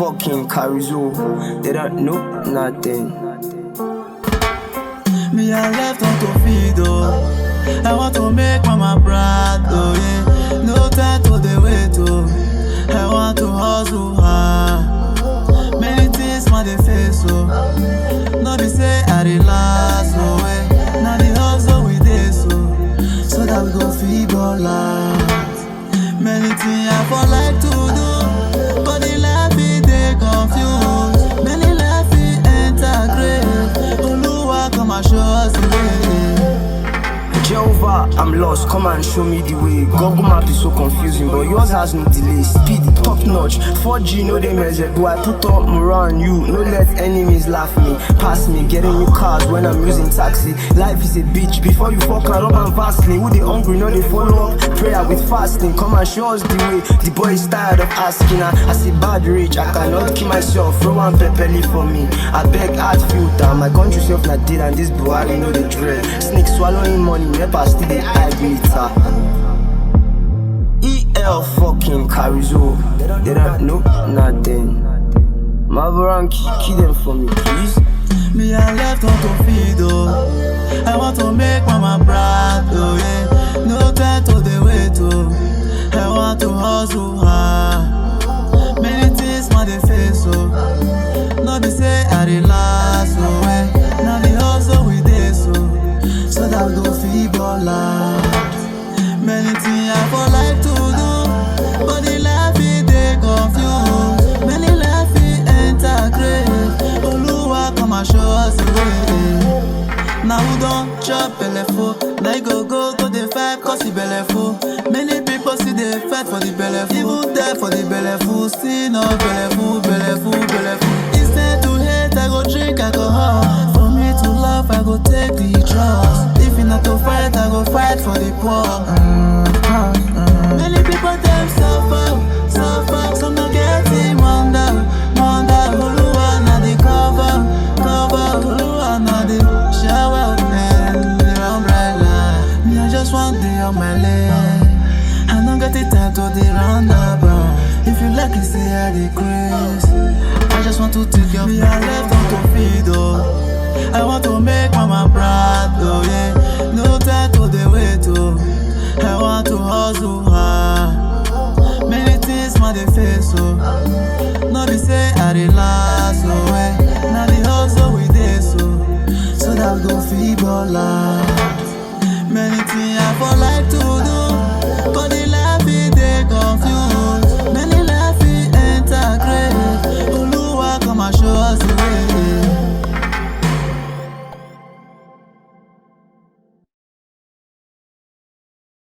fucking Carizo. They don't know nothing. Me I left on to feed, oh. I want to make mama proud, oh yeah. No time to the wait, oh. I want to hustle hard. Many things man they face, oh. No be say I relax, oh yeah. Now the hustle we dey so that we go feed all out. Many things I for like to do, but the life it dey confused. Many life it enter grave. Oluwa come and show us the way. Jehovah, I'm lost, come and show me the way. Google map is so confusing, but yours has no delay. Speed, top notch, 4G, no they measure. Do I put up around you? No let enemies laugh me, pass me, getting new cars when I'm using taxi. Life is a bitch, before you fuck and rub and Vaseline. Who they hungry, no they follow up prayer with fasting. Come and show us the way, the boy is tired of asking. I see bad rich, I cannot keep myself. Throw one pepperly for me, I beg hard filter. My country self not dead and this Buhari know the dread. Snake swallowing money, never still they hide meter. EL fucking Carizo. They don't know nothing. Marlboro key them for me, please. Me I left on to feed, oh. I want to make mama proud, oh yeah. No time to the wait, oh. I want to hustle hard. Many things man they face, oh. No be say I relax, oh yeah. Now the hustle we dey so that we go feed all out. Many things I for like to do, but the life it dey confused. Many life it enter grave. Oluwa come and show us the way. Now who don't chop belleful, now you go to the fight cause the belleful. Many people see they fight for the belleful, even die for the belleful. Still no belleful. Instead to hate I go drink alcohol. For me to love I go take the drugs. If you not to fight I go fight for the poor. Many people them suffer, some not getting wonder. Oluwa na the cover, Oluwa na the shower and the umbrella. Me I just want the on my leg. I don't get the time to the roundabout. If you like it say I the craze. I just want to take your me I left on to feed, oh. I want to make mama proud, oh yeah. No time to the wait, oh. I want to hustle hard. Many things man they face, oh. No be say I relax, oh yeah. Now the hustle we dey so that we go feed all out. Many things I for like to do,